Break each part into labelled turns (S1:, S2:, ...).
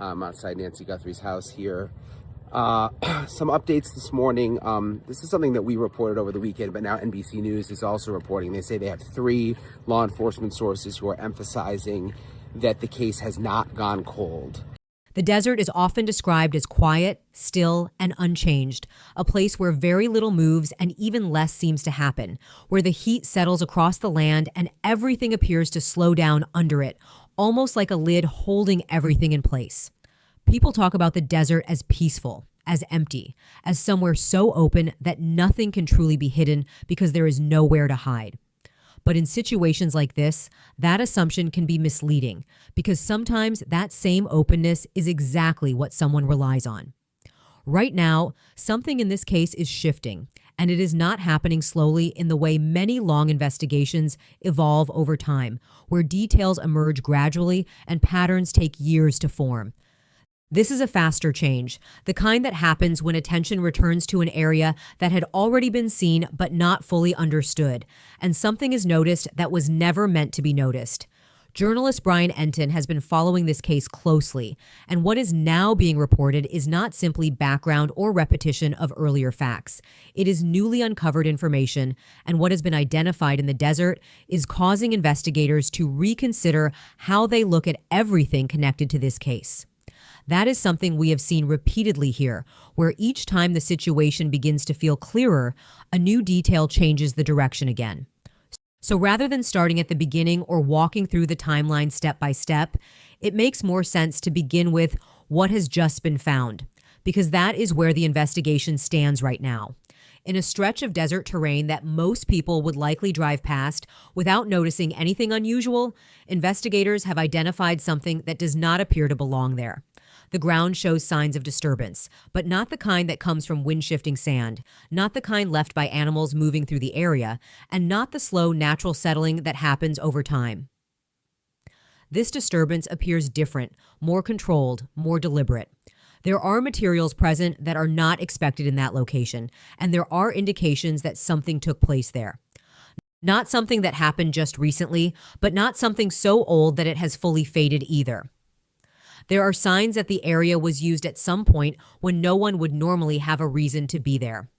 S1: outside Nancy Guthrie's house here. Some updates this morning. This is something that we reported over the weekend, but now NBC News is also reporting. They say they have 3 law enforcement sources who are emphasizing that the case has not gone cold.
S2: The desert is often described as quiet, still, and unchanged, a place where very little moves and even less seems to happen, where the heat settles across the land and everything appears to slow down under it, almost like a lid holding everything in place. People talk about the desert as peaceful, as empty, as somewhere so open that nothing can truly be hidden because there is nowhere to hide. But in situations like this, that assumption can be misleading because sometimes that same openness is exactly what someone relies on. Right now, something in this case is shifting, and it is not happening slowly in the way many long investigations evolve over time, where details emerge gradually and patterns take years to form. This is a faster change, the kind that happens when attention returns to an area that had already been seen but not fully understood, and something is noticed that was never meant to be noticed. Journalist Brian Entin has been following this case closely, and what is now being reported is not simply background or repetition of earlier facts. It is newly uncovered information, and what has been identified in the desert is causing investigators to reconsider how they look at everything connected to this case. That is something we have seen repeatedly here, where each time the situation begins to feel clearer, a new detail changes the direction again. So rather than starting at the beginning or walking through the timeline step by step, it makes more sense to begin with what has just been found, because that is where the investigation stands right now. In a stretch of desert terrain that most people would likely drive past without noticing anything unusual, investigators have identified something that does not appear to belong there. The ground shows signs of disturbance, but not the kind that comes from wind-shifting sand, not the kind left by animals moving through the area, and not the slow natural settling that happens over time. This disturbance appears different, more controlled, more deliberate. There are materials present that are not expected in that location, and there are indications that something took place there. Not something that happened just recently, but not something so old that it has fully faded either. There are signs that the area was used at some point when no one would normally have a reason to be there.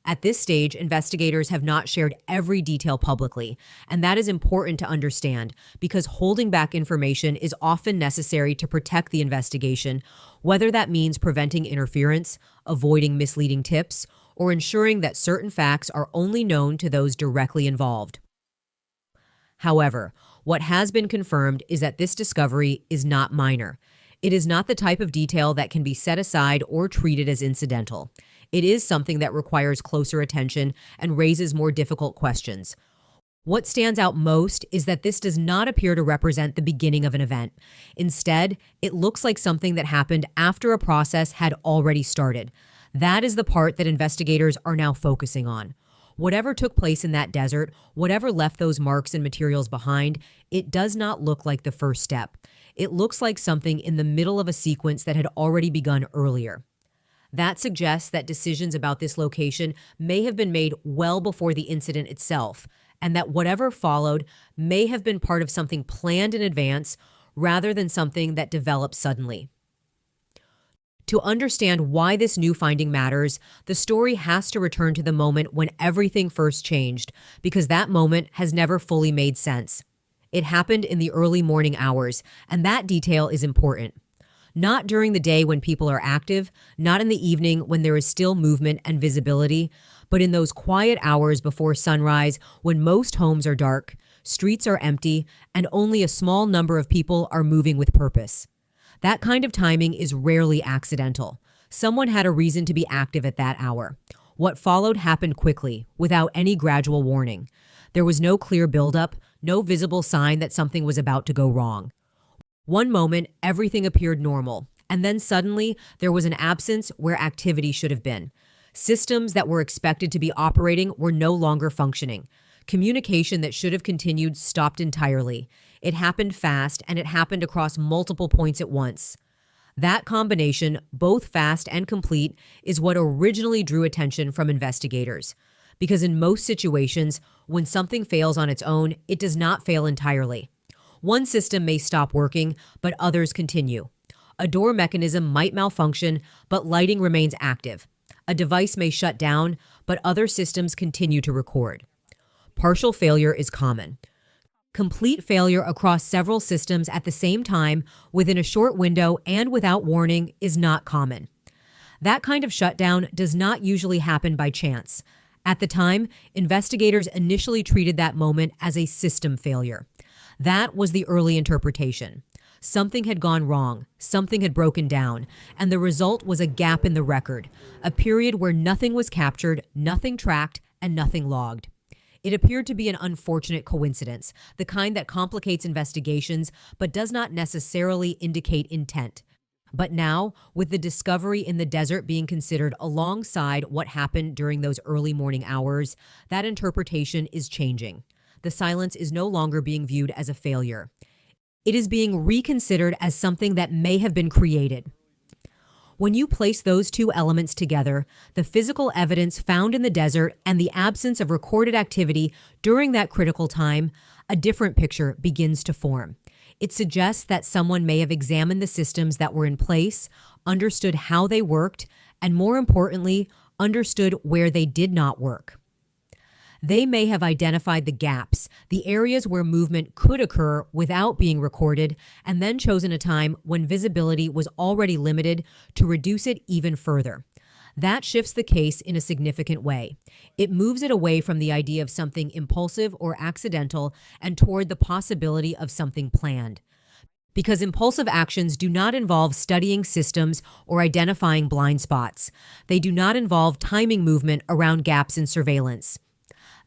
S2: At this stage, investigators have not shared every detail publicly, and that is important to understand because holding back information is often necessary to protect the investigation, whether that means preventing interference, avoiding misleading tips, or ensuring that certain facts are only known to those directly involved. However, what has been confirmed is that this discovery is not minor. It is not the type of detail that can be set aside or treated as incidental. It is something that requires closer attention and raises more difficult questions. What stands out most is that this does not appear to represent the beginning of an event. Instead, it looks like something that happened after a process had already started. That is the part that investigators are now focusing on. Whatever took place in that desert, whatever left those marks and materials behind, it does not look like the first step. It looks like something in the middle of a sequence that had already begun earlier. That suggests that decisions about this location may have been made well before the incident itself, and that whatever followed may have been part of something planned in advance rather than something that developed suddenly. To understand why this new finding matters, the story has to return to the moment when everything first changed, because that moment has never fully made sense. It happened in the early morning hours, and that detail is important. Not during the day when people are active, not in the evening when there is still movement and visibility, but in those quiet hours before sunrise when most homes are dark, streets are empty, and only a small number of people are moving with purpose. That kind of timing is rarely accidental. Someone had a reason to be active at that hour. What followed happened quickly, without any gradual warning. There was no clear buildup, no visible sign that something was about to go wrong. One moment, everything appeared normal, and then suddenly there was an absence where activity should have been. Systems that were expected to be operating were no longer functioning. Communication that should have continued stopped entirely. It happened fast, and it happened across multiple points at once. That combination, both fast and complete, is what originally drew attention from investigators. Because in most situations, when something fails on its own, it does not fail entirely. One system may stop working, but others continue. A door mechanism might malfunction, but lighting remains active. A device may shut down, but other systems continue to record. Partial failure is common. Complete failure across several systems at the same time within a short window and without warning is not common. That kind of shutdown does not usually happen by chance. At the time, investigators initially treated that moment as a system failure. That was the early interpretation. Something had gone wrong, something had broken down, and the result was a gap in the record, a period where nothing was captured, nothing tracked, and nothing logged. It appeared to be an unfortunate coincidence, the kind that complicates investigations but does not necessarily indicate intent. But now, with the discovery in the desert being considered alongside what happened during those early morning hours, that interpretation is changing. The silence is no longer being viewed as a failure. It is being reconsidered as something that may have been created. When you place those two elements together, the physical evidence found in the desert and the absence of recorded activity during that critical time, a different picture begins to form. It suggests that someone may have examined the systems that were in place, understood how they worked, and more importantly, understood where they did not work. They may have identified the gaps, the areas where movement could occur without being recorded, and then chosen a time when visibility was already limited to reduce it even further. That shifts the case in a significant way. It moves it away from the idea of something impulsive or accidental and toward the possibility of something planned. Because impulsive actions do not involve studying systems or identifying blind spots. They do not involve timing movement around gaps in surveillance.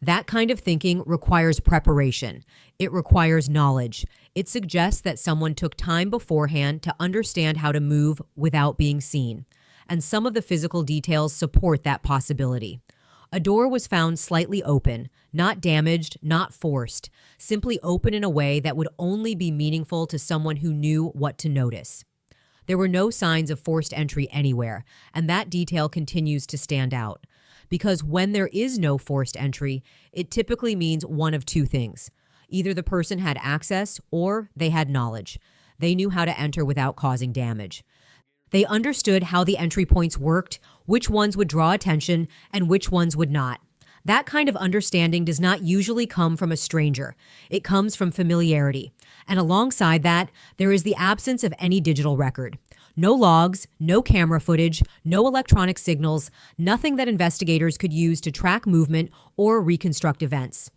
S2: That kind of thinking requires preparation. It requires knowledge. It suggests that someone took time beforehand to understand how to move without being seen. And some of the physical details support that possibility. A door was found slightly open, not damaged, not forced, simply open in a way that would only be meaningful to someone who knew what to notice. There were no signs of forced entry anywhere, and that detail continues to stand out. Because when there is no forced entry, it typically means one of two things. Either the person had access or they had knowledge. They knew how to enter without causing damage. They understood how the entry points worked, which ones would draw attention, and which ones would not. That kind of understanding does not usually come from a stranger. It comes from familiarity. And alongside that, there is the absence of any digital record. No logs, no camera footage, no electronic signals, nothing that investigators could use to track movement or reconstruct events.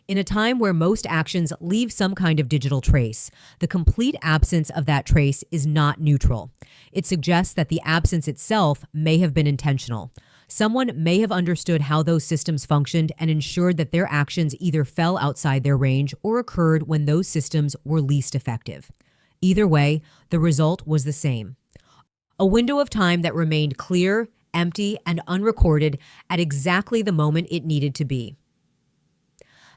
S2: In a time where most actions leave some kind of digital trace, the complete absence of that trace is not neutral. It suggests that the absence itself may have been intentional. Someone may have understood how those systems functioned and ensured that their actions either fell outside their range or occurred when those systems were least effective. Either way, the result was the same. A window of time that remained clear, empty, and unrecorded at exactly the moment it needed to be.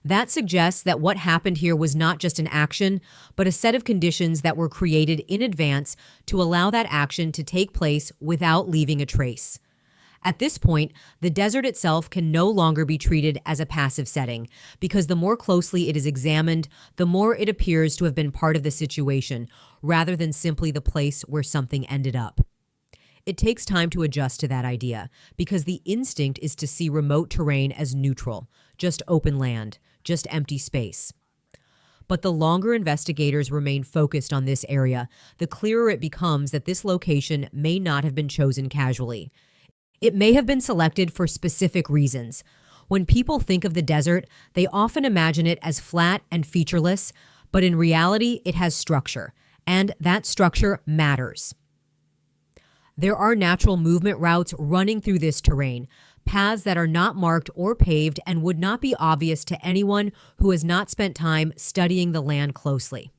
S2: That suggests that what happened here was not just an action, but a set of conditions that were created in advance to allow that action to take place without leaving a trace. At this point, the desert itself can no longer be treated as a passive setting, because the more closely it is examined, the more it appears to have been part of the situation, rather than simply the place where something ended up. It takes time to adjust to that idea, because the instinct is to see remote terrain as neutral, just open land, just empty space. But the longer investigators remain focused on this area, the clearer it becomes that this location may not have been chosen casually. It may have been selected for specific reasons. When people think of the desert, they often imagine it as flat and featureless, but in reality, it has structure, and that structure matters. There are natural movement routes running through this terrain, paths that are not marked or paved and would not be obvious to anyone who has not spent time studying the land closely.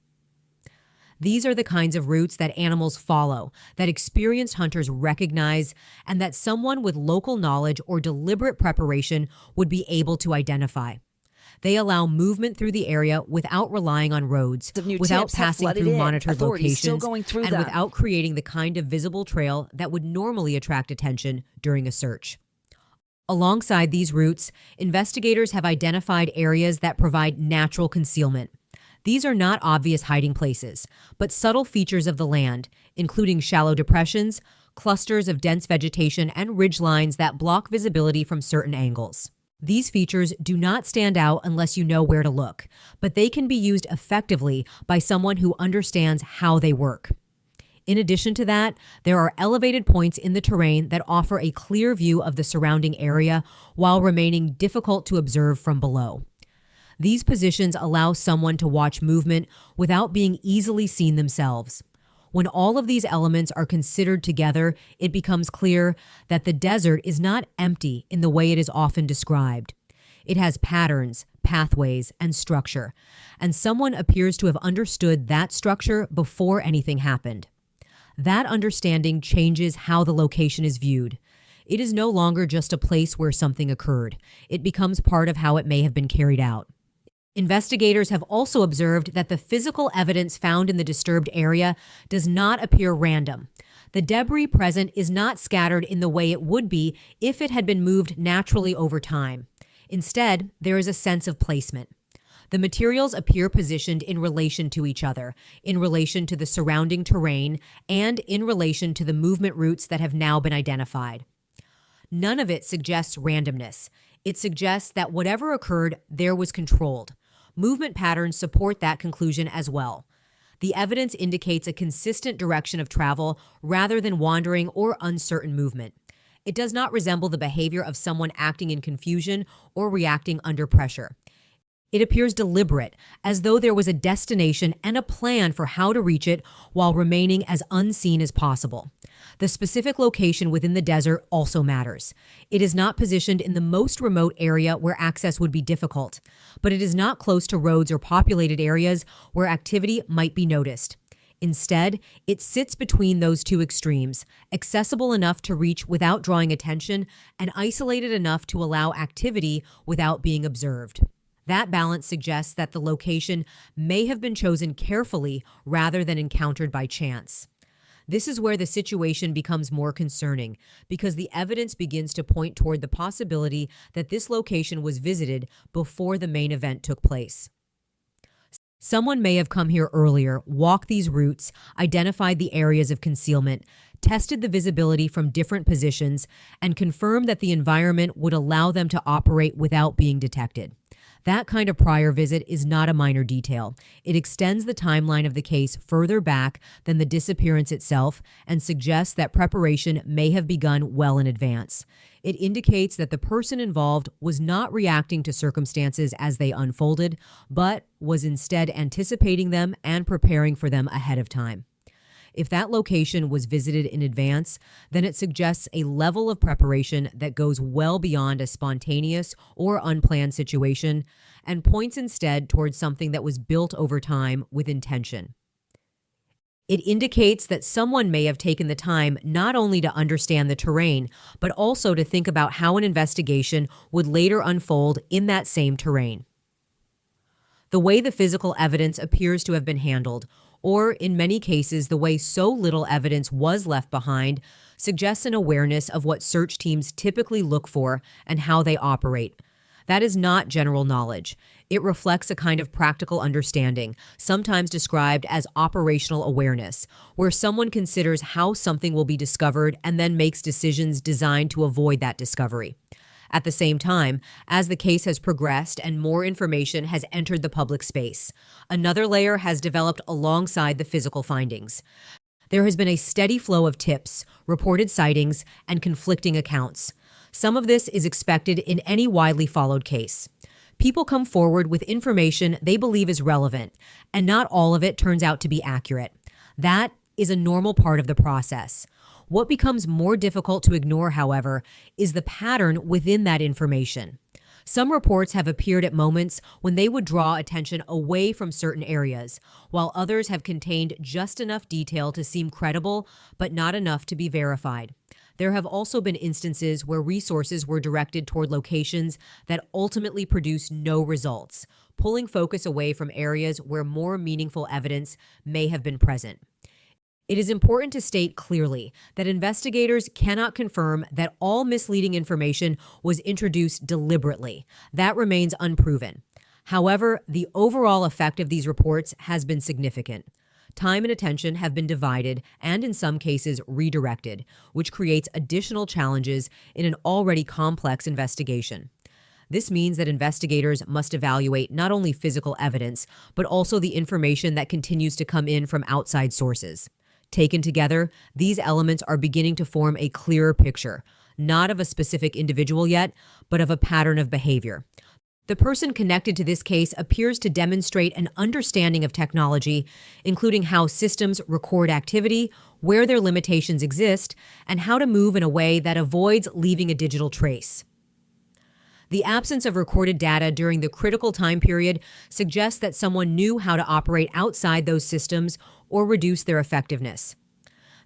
S2: These are the kinds of routes that animals follow, that experienced hunters recognize, and that someone with local knowledge or deliberate preparation would be able to identify. They allow movement through the area without relying on roads, without passing through monitored locations, and without creating the kind of visible trail that would normally attract attention during a search. Alongside these routes, investigators have identified areas that provide natural concealment. These are not obvious hiding places, but subtle features of the land, including shallow depressions, clusters of dense vegetation, and ridgelines that block visibility from certain angles. These features do not stand out unless you know where to look, but they can be used effectively by someone who understands how they work. In addition to that, there are elevated points in the terrain that offer a clear view of the surrounding area while remaining difficult to observe from below. These positions allow someone to watch movement without being easily seen themselves. When all of these elements are considered together, it becomes clear that the desert is not empty in the way it is often described. It has patterns, pathways, and structure, and someone appears to have understood that structure before anything happened. That understanding changes how the location is viewed. It is no longer just a place where something occurred. It becomes part of how it may have been carried out. Investigators have also observed that the physical evidence found in the disturbed area does not appear random. The debris present is not scattered in the way it would be if it had been moved naturally over time. Instead, there is a sense of placement. The materials appear positioned in relation to each other, in relation to the surrounding terrain, and in relation to the movement routes that have now been identified. None of it suggests randomness. It suggests that whatever occurred there was controlled. Movement patterns support that conclusion as well. The evidence indicates a consistent direction of travel rather than wandering or uncertain movement. It does not resemble the behavior of someone acting in confusion or reacting under pressure. It appears deliberate, as though there was a destination and a plan for how to reach it while remaining as unseen as possible. The specific location within the desert also matters. It is not positioned in the most remote area where access would be difficult, but it is not close to roads or populated areas where activity might be noticed. Instead, it sits between those two extremes, accessible enough to reach without drawing attention and isolated enough to allow activity without being observed. That balance suggests that the location may have been chosen carefully rather than encountered by chance. This is where the situation becomes more concerning because the evidence begins to point toward the possibility that this location was visited before the main event took place. Someone may have come here earlier, walked these routes, identified the areas of concealment, tested the visibility from different positions, and confirmed that the environment would allow them to operate without being detected. That kind of prior visit is not a minor detail. It extends the timeline of the case further back than the disappearance itself and suggests that preparation may have begun well in advance. It indicates that the person involved was not reacting to circumstances as they unfolded, but was instead anticipating them and preparing for them ahead of time. If that location was visited in advance, then it suggests a level of preparation that goes well beyond a spontaneous or unplanned situation and points instead towards something that was built over time with intention. It indicates that someone may have taken the time not only to understand the terrain, but also to think about how an investigation would later unfold in that same terrain. The way the physical evidence appears to have been handled, or in many cases, the way so little evidence was left behind, suggests an awareness of what search teams typically look for and how they operate. That is not general knowledge. It reflects a kind of practical understanding, sometimes described as operational awareness, where someone considers how something will be discovered and then makes decisions designed to avoid that discovery. At the same time, as the case has progressed and more information has entered the public space, another layer has developed alongside the physical findings. There has been a steady flow of tips, reported sightings, and conflicting accounts. Some of this is expected in any widely followed case. People come forward with information they believe is relevant, and not all of it turns out to be accurate. That is a normal part of the process. What becomes more difficult to ignore, however, is the pattern within that information. Some reports have appeared at moments when they would draw attention away from certain areas, while others have contained just enough detail to seem credible, but not enough to be verified. There have also been instances where resources were directed toward locations that ultimately produced no results, pulling focus away from areas where more meaningful evidence may have been present. It is important to state clearly that investigators cannot confirm that all misleading information was introduced deliberately. That remains unproven. However, the overall effect of these reports has been significant. Time and attention have been divided and, in some cases, redirected, which creates additional challenges in an already complex investigation. This means that investigators must evaluate not only physical evidence, but also the information that continues to come in from outside sources. Taken together, these elements are beginning to form a clearer picture, not of a specific individual yet, but of a pattern of behavior. The person connected to this case appears to demonstrate an understanding of technology, including how systems record activity, where their limitations exist, and how to move in a way that avoids leaving a digital trace. The absence of recorded data during the critical time period suggests that someone knew how to operate outside those systems or reduce their effectiveness.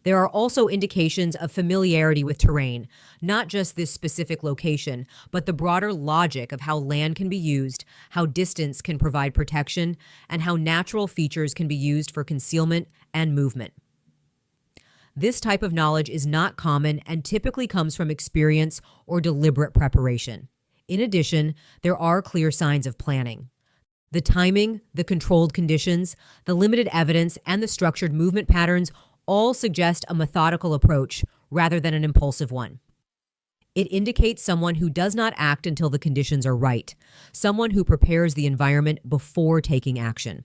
S2: There are also indications of familiarity with terrain, not just this specific location, but the broader logic of how land can be used, how distance can provide protection, and how natural features can be used for concealment and movement. This type of knowledge is not common and typically comes from experience or deliberate preparation. In addition, there are clear signs of planning. The timing, the controlled conditions, the limited evidence, and the structured movement patterns all suggest a methodical approach rather than an impulsive one. It indicates someone who does not act until the conditions are right, someone who prepares the environment before taking action.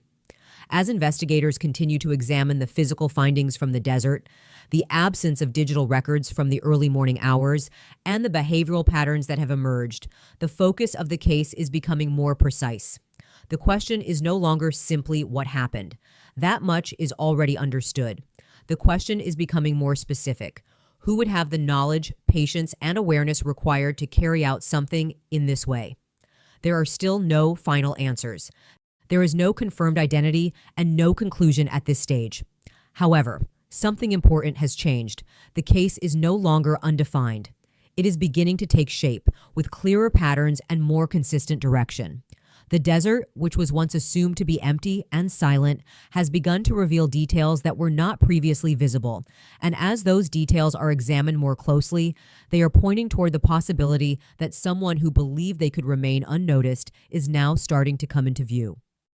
S2: As investigators continue to examine the physical findings from the desert, the absence of digital records from the early morning hours, and the behavioral patterns that have emerged, the focus of the case is becoming more precise. The question is no longer simply what happened. That much is already understood. The question is becoming more specific. Who would have the knowledge, patience, and awareness required to carry out something in this way? There are still no final answers. There is no confirmed identity and no conclusion at this stage. However, something important has changed. The case is no longer undefined. It is beginning to take shape with clearer patterns and more consistent direction. The desert, which was once assumed to be empty and silent, has begun to reveal details that were not previously visible. And as those details are examined more closely, they are pointing toward the possibility that someone who believed they could remain unnoticed is now starting to come into view.